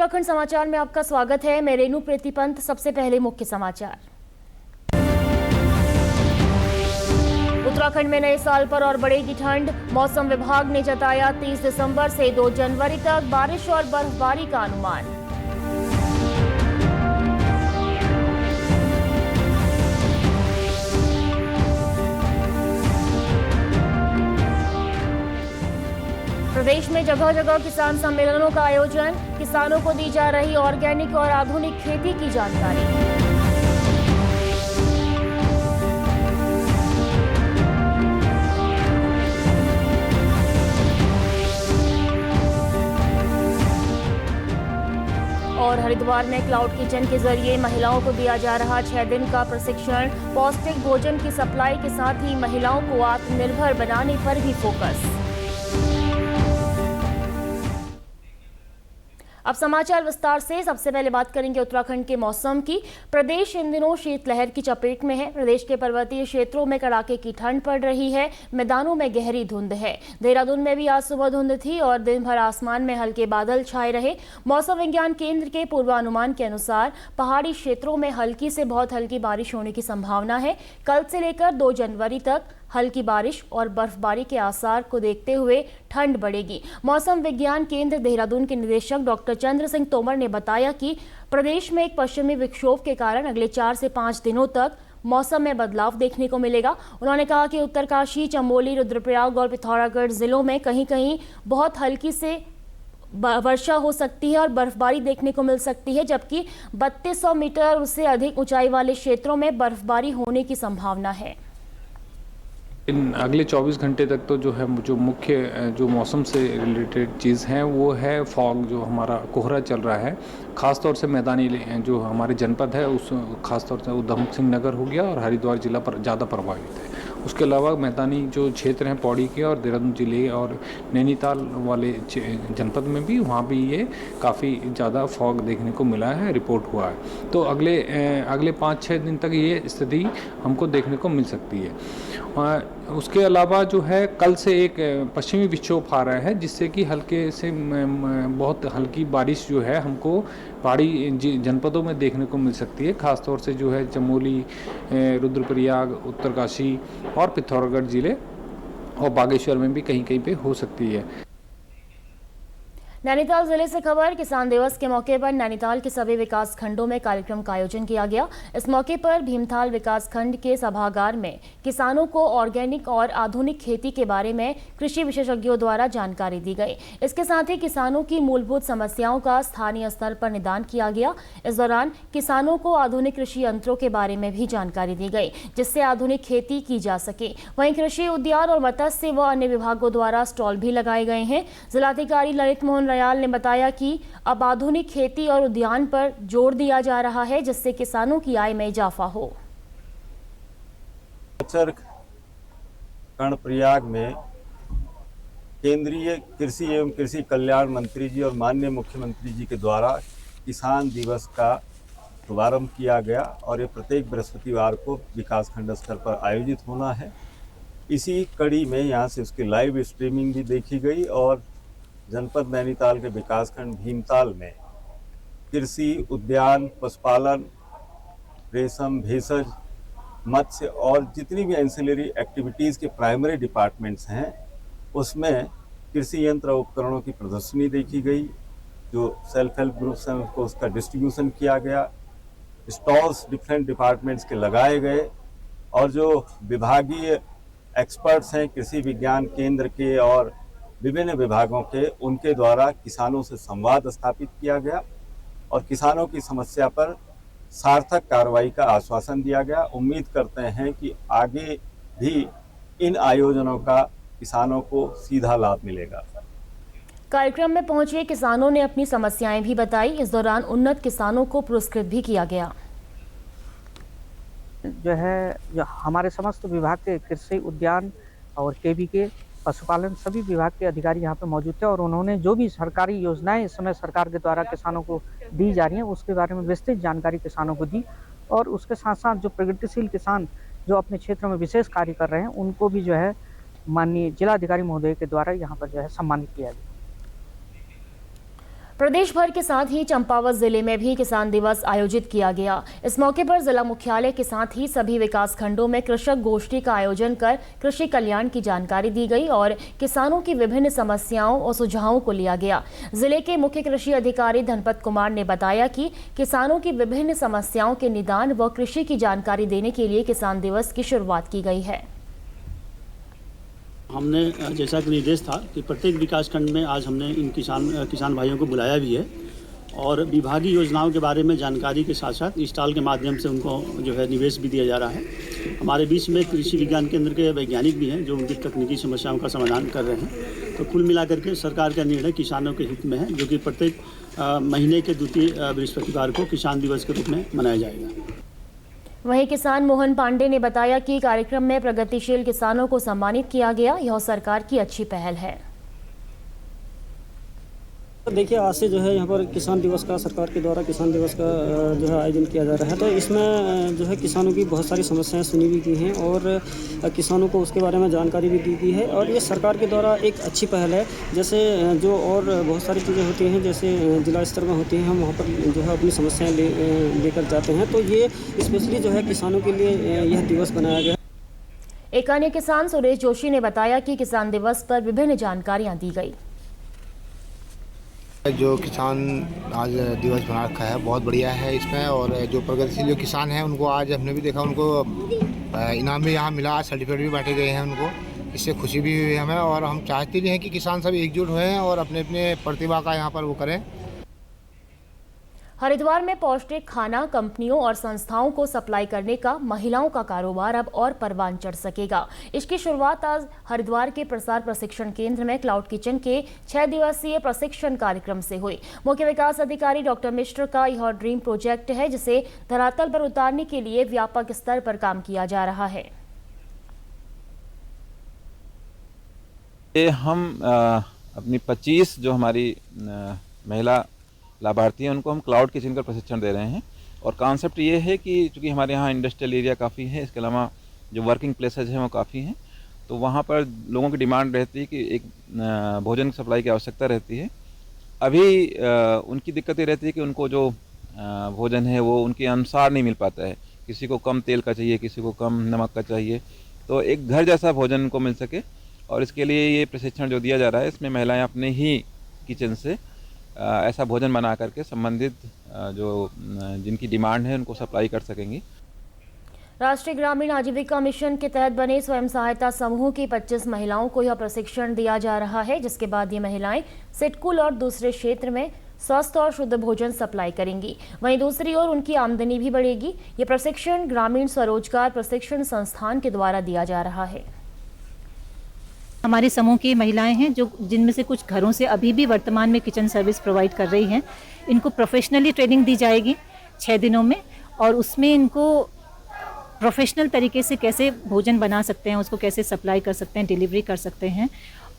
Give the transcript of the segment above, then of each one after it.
उत्तराखंड समाचार में आपका स्वागत है। मैं रेणु प्रीतिपंत। सबसे पहले मुख्य समाचार। उत्तराखंड में नए साल पर और बढ़ेगी ठंड। मौसम विभाग ने जताया 30 दिसंबर से 2 जनवरी तक बारिश और बर्फबारी का अनुमान। प्रदेश में जगह जगह किसान सम्मेलनों का आयोजन। किसानों को दी जा रही ऑर्गेनिक और आधुनिक खेती की जानकारी। और हरिद्वार में क्लाउड किचन के जरिए महिलाओं को दिया जा रहा 6 दिन का प्रशिक्षण। पौष्टिक भोजन की सप्लाई के साथ ही महिलाओं को आत्मनिर्भर बनाने पर भी फोकस। अब समाचार विस्तार से। सबसे पहले बात करेंगे उत्तराखंड के मौसम की। प्रदेश इन दिनों शीतलहर की चपेट में है। प्रदेश के पर्वतीय क्षेत्रों में कड़ाके की ठंड पड़ रही है। मैदानों में गहरी धुंध है। देहरादून में भी आज सुबह धुंध थी और दिन भर आसमान में हल्के बादल छाए रहे। मौसम विज्ञान केंद्र के पूर्वानुमान के अनुसार पहाड़ी क्षेत्रों में हल्की से बहुत हल्की बारिश होने की संभावना है। कल से लेकर 2 जनवरी तक हल्की बारिश और बर्फबारी के आसार को देखते हुए ठंड बढ़ेगी। मौसम विज्ञान केंद्र देहरादून के निदेशक डॉक्टर चंद्र सिंह तोमर ने बताया कि प्रदेश में एक पश्चिमी विक्षोभ के कारण अगले 4 से 5 दिनों तक मौसम में बदलाव देखने को मिलेगा। उन्होंने कहा कि उत्तरकाशी, चमोली, रुद्रप्रयाग और पिथौरागढ़ जिलों में कहीं कहीं बहुत हल्की से वर्षा हो सकती है और बर्फबारी देखने को मिल सकती है, जबकि 3200 मीटर उससे अधिक ऊंचाई वाले क्षेत्रों में बर्फबारी होने की संभावना है। इन अगले 24 घंटे तक तो जो मुख्य जो मौसम से रिलेटेड चीज़ है वो है फॉग, जो हमारा कोहरा चल रहा है। ख़ास तौर से मैदानी जो हमारे जनपद है उस ख़ास तौर से उधम सिंह नगर हो गया और हरिद्वार जिला पर ज़्यादा प्रभावित है। उसके अलावा मैदानी जो क्षेत्र हैं पौड़ी के और देहरादून जिले और नैनीताल वाले जनपद में भी, वहाँ भी ये काफ़ी ज़्यादा फॉग देखने को मिला है, रिपोर्ट हुआ है। तो अगले 5-6 दिन तक ये स्थिति हमको देखने को मिल सकती है। उसके अलावा जो है कल से एक पश्चिमी विक्षोभ आ रहा है, जिससे कि हल्के से बहुत हल्की बारिश जो है हमको पहाड़ी जनपदों में देखने को मिल सकती है। खासतौर से जो है चमोली, रुद्रप्रयाग, उत्तरकाशी और पिथौरागढ़ जिले और बागेश्वर में भी कहीं कहीं पे हो सकती है। नैनीताल जिले से खबर। किसान दिवस के मौके पर नैनीताल के सभी विकास खंडों में कार्यक्रम का आयोजन किया गया। इस मौके पर भीमताल विकास खंड के सभागार में किसानों को ऑर्गेनिक और आधुनिक खेती के बारे में कृषि विशेषज्ञों द्वारा जानकारी दी गई। इसके साथ ही किसानों की मूलभूत समस्याओं का स्थानीय स्तर पर निदान किया गया। इस दौरान किसानों को आधुनिक कृषि यंत्रों के बारे में भी जानकारी दी गई, जिससे आधुनिक खेती की जा सके। वहीं कृषि, उद्यान और मत्स्य व अन्य विभागों द्वारा स्टॉल भी लगाए गए हैं। जिलाधिकारी ललित मोहन रयाल ने बताया कि अब आधुनिक खेती और उद्यान पर जोर दिया जा रहा है, जिससे किसानों की आय में इजाफा हो। कर्णप्रयाग में केंद्रीय कृषि एवं कृषि कल्याण मंत्री जी और माननीय मुख्यमंत्री जी के द्वारा किसान दिवस का शुभारंभ किया गया और ये प्रत्येक बृहस्पतिवार को विकासखंड स्तर पर आयोजित होना है। इसी कड़ी में यहाँ से उसकी लाइव स्ट्रीमिंग भी देखी गई और जनपद नैनीताल के विकासखंड भीमताल में कृषि, उद्यान, पशुपालन, रेशम, भेषज, मत्स्य और जितनी भी एंसिलरी एक्टिविटीज़ के प्राइमरी डिपार्टमेंट्स हैं उसमें कृषि यंत्र और उपकरणों की प्रदर्शनी देखी गई। जो सेल्फ हेल्प ग्रुप्स हैं उसको उसका डिस्ट्रीब्यूशन किया गया। स्टॉल्स डिफरेंट डिपार्टमेंट्स के लगाए गए और जो विभागीय एक्सपर्ट्स हैं कृषि विज्ञान केंद्र के और विभिन्न विभागों के, उनके द्वारा किसानों से संवाद स्थापित किया गया और किसानों की समस्या पर सार्थक कार्रवाई का आश्वासन दिया गया। उम्मीद करते हैं कि आगे भी इन आयोजनों का किसानों को सीधा लाभ मिलेगा। कार्यक्रम में पहुंचे किसानों ने अपनी समस्याएं भी बताई। इस दौरान उन्नत किसानों को पुरस्कृत भी किया गया। जो हमारे समस्त विभाग के कृषि, उद्यान और केवी के पशुपालन सभी विभाग के अधिकारी यहाँ पे मौजूद थे और उन्होंने जो भी सरकारी योजनाएं इस समय सरकार के द्वारा किसानों को दी जा रही हैं उसके बारे में विस्तृत जानकारी किसानों को दी। और उसके साथ साथ जो प्रगतिशील किसान जो अपने क्षेत्र में विशेष कार्य कर रहे हैं उनको भी जो है माननीय जिलाधिकारी महोदय के द्वारा यहाँ पर जो है सम्मानित किया गया। प्रदेश भर के साथ ही चंपावत जिले में भी किसान दिवस आयोजित किया गया। इस मौके पर जिला मुख्यालय के साथ ही सभी विकास खंडों में कृषक गोष्ठी का आयोजन कर कृषि कल्याण की जानकारी दी गई और किसानों की विभिन्न समस्याओं और सुझावों को लिया गया। जिले के मुख्य कृषि अधिकारी धनपत कुमार ने बताया कि किसानों की विभिन्न समस्याओं के निदान व कृषि की जानकारी देने के लिए किसान दिवस की शुरुआत की गई है। हमने जैसा कि निर्देश था कि प्रत्येक विकास खंड में आज हमने इन किसान भाइयों को बुलाया भी है और विभागीय योजनाओं के बारे में जानकारी के साथ साथ स्टॉल के माध्यम से उनको जो है निवेश भी दिया जा रहा है। हमारे बीच में कृषि विज्ञान केंद्र के वैज्ञानिक भी हैं जो उनकी तकनीकी समस्याओं का समाधान कर रहे हैं। तो कुल मिलाकर के सरकार का निर्णय किसानों के हित में है, जो कि प्रत्येक महीने के द्वितीय बृहस्पतिवार को किसान दिवस के रूप में मनाया जाएगा। वहीं किसान मोहन पांडे ने बताया कि कार्यक्रम में प्रगतिशील किसानों को सम्मानित किया गया। यह सरकार की अच्छी पहल है। देखिए, आज से जो है यहाँ पर किसान दिवस का सरकार के द्वारा किसान दिवस का जो है आयोजन किया जा रहा है। तो इसमें जो है किसानों की बहुत सारी समस्याएं सुनी भी गई हैं और किसानों को उसके बारे में जानकारी भी दी गई है और ये सरकार के द्वारा एक अच्छी पहल है। जैसे जो और बहुत सारी चीज़ें होती हैं, जैसे जिला स्तर में होती हैं, हम वहाँ पर जो है अपनी समस्याएँ लेकर जाते हैं। तो ये स्पेशली जो है किसानों के लिए यह दिवस बनाया गया। एक अन्य किसान सुरेश जोशी ने बताया कि किसान दिवस पर विभिन्न जानकारियाँ दी गई। जो किसान आज दिवस बना रखा है बहुत बढ़िया है इसमें, और जो प्रगतिशील जो किसान हैं उनको आज हमने भी देखा, उनको इनाम भी यहाँ मिला, सर्टिफिकेट भी बांटे गए हैं उनको। इससे खुशी भी हुई हमें और हम चाहते भी हैं कि किसान सब एकजुट हुए और अपने अपने प्रतिभा का यहाँ पर वो करें। हरिद्वार में पौष्टिक खाना कंपनियों और संस्थाओं को सप्लाई करने का महिलाओं का कारोबार अब और परवान चढ़ सकेगा। इसकी शुरुआत आज हरिद्वार के प्रसार प्रशिक्षण केंद्र में क्लाउड किचन के 6 दिवसीय प्रशिक्षण कार्यक्रम से हुई। मुख्य विकास अधिकारी डॉक्टर मिश्र का यह ड्रीम प्रोजेक्ट है, जिसे धरातल पर उतारने के लिए व्यापक स्तर पर काम किया जा रहा है। हम अपनी 25 जो हमारी महिला लाभार्थी हैं उनको हम क्लाउड किचन का प्रशिक्षण दे रहे हैं और कॉन्सेप्ट ये है कि चूँकि हमारे यहाँ इंडस्ट्रियल एरिया काफ़ी है, इसके अलावा जो वर्किंग प्लेसेज हैं वो काफ़ी हैं, तो वहाँ पर लोगों की डिमांड रहती है कि एक भोजन सप्लाई की आवश्यकता रहती है। अभी उनकी दिक्कत ये रहती है कि उनको जो भोजन है वो उनके अनुसार नहीं मिल पाता है। किसी को कम तेल का चाहिए, किसी को कम नमक का चाहिए, तो एक घर जैसा भोजन उनको मिल सके और इसके लिए ये प्रशिक्षण जो दिया जा रहा है, इसमें महिलाएँ अपने ही किचन से ऐसा भोजन बना करके संबंधित जो जिनकी डिमांड है उनको सप्लाई कर सकेंगी। राष्ट्रीय ग्रामीण आजीविका मिशन के तहत बने स्वयं सहायता समूह की 25 महिलाओं को यह प्रशिक्षण दिया जा रहा है, जिसके बाद ये महिलाएं सिडकुल और दूसरे क्षेत्र में स्वस्थ और शुद्ध भोजन सप्लाई करेंगी। वहीं दूसरी ओर उनकी आमदनी भी बढ़ेगी। ये प्रशिक्षण ग्रामीण स्वरोजगार प्रशिक्षण संस्थान के द्वारा दिया जा रहा है। हमारे समूह की महिलाएं हैं जो जिनमें से कुछ घरों से अभी भी वर्तमान में किचन सर्विस प्रोवाइड कर रही हैं। इनको प्रोफेशनली ट्रेनिंग दी जाएगी 6 दिनों में और उसमें इनको प्रोफेशनल तरीके से कैसे भोजन बना सकते हैं, उसको कैसे सप्लाई कर सकते हैं, डिलीवरी कर सकते हैं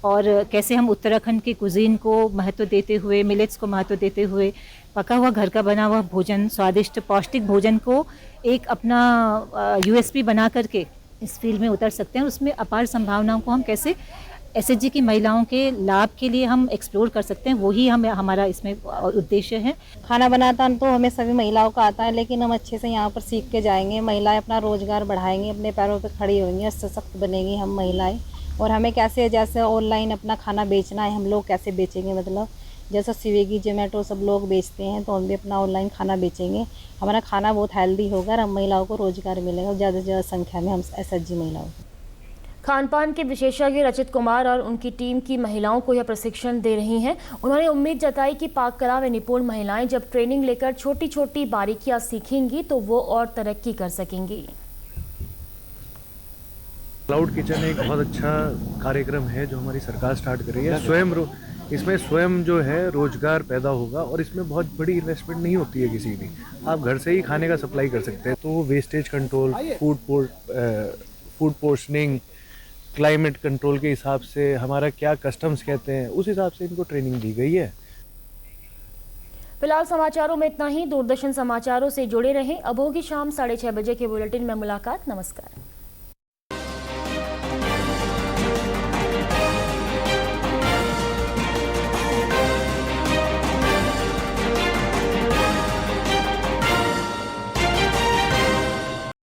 और कैसे हम उत्तराखंड की कुजीन को महत्व देते हुए, मिलेट्स को महत्व देते हुए पका हुआ घर का बना हुआ भोजन, स्वादिष्ट पौष्टिक भोजन को एक अपना यूएसपी बना करके इस फील्ड में उतर सकते हैं। उसमें अपार संभावनाओं को हम कैसे एसएचजी की महिलाओं के लाभ के लिए हम एक्सप्लोर कर सकते हैं, वही हमारा इसमें उद्देश्य है। खाना बनाता तो हमें सभी महिलाओं का आता है, लेकिन हम अच्छे से यहाँ पर सीख के जाएंगे। महिलाएं अपना रोजगार बढ़ाएंगी, अपने पैरों पर खड़ी होंगी, सशक्त बनेंगी हम महिलाएं। और हमें कैसे, जैसे ऑनलाइन अपना खाना बेचना है, हम लोग कैसे बेचेंगे, मतलब जैसा स्विगी जोमेटो सब लोग बेचते हैं, तो हम भी अपना ऑनलाइन खाना बेचेंगे। हमारा खाना बहुत हेल्दी होगा और हम महिलाओं को रोजगार मिलेगा, ज़्यादा से ज़्यादा संख्या में हम एसएचजी महिलाओं को। खान पान के विशेषज्ञ रचित कुमार और उनकी टीम की महिलाओं को यह प्रशिक्षण दे रही हैं। उन्होंने उम्मीद जताई कि पाक कला में निपुण महिलाएं जब ट्रेनिंग लेकर छोटी छोटी बारीकियां सीखेंगी तो वो और तरक्की कर सकेंगी। क्लाउड किचन एक बहुत अच्छा कार्यक्रम है जो हमारी सरकार स्टार्ट कर रही है। इसमें स्वयं जो है रोजगार पैदा होगा और इसमें बहुत बड़ी इन्वेस्टमेंट नहीं होती है किसी भी। आप घर से ही खाने का सप्लाई कर सकते हैं। तो wastage control, food portioning, climate control के हिसाब से हमारा क्या कस्टम्स कहते हैं, उस हिसाब से इनको ट्रेनिंग दी गई है। फिलहाल समाचारों में इतना ही। दूरदर्शन समाचारों से जुड़े रहें। अब होगी शाम 6:30 बजे के बुलेटिन में मुलाकात। नमस्कार।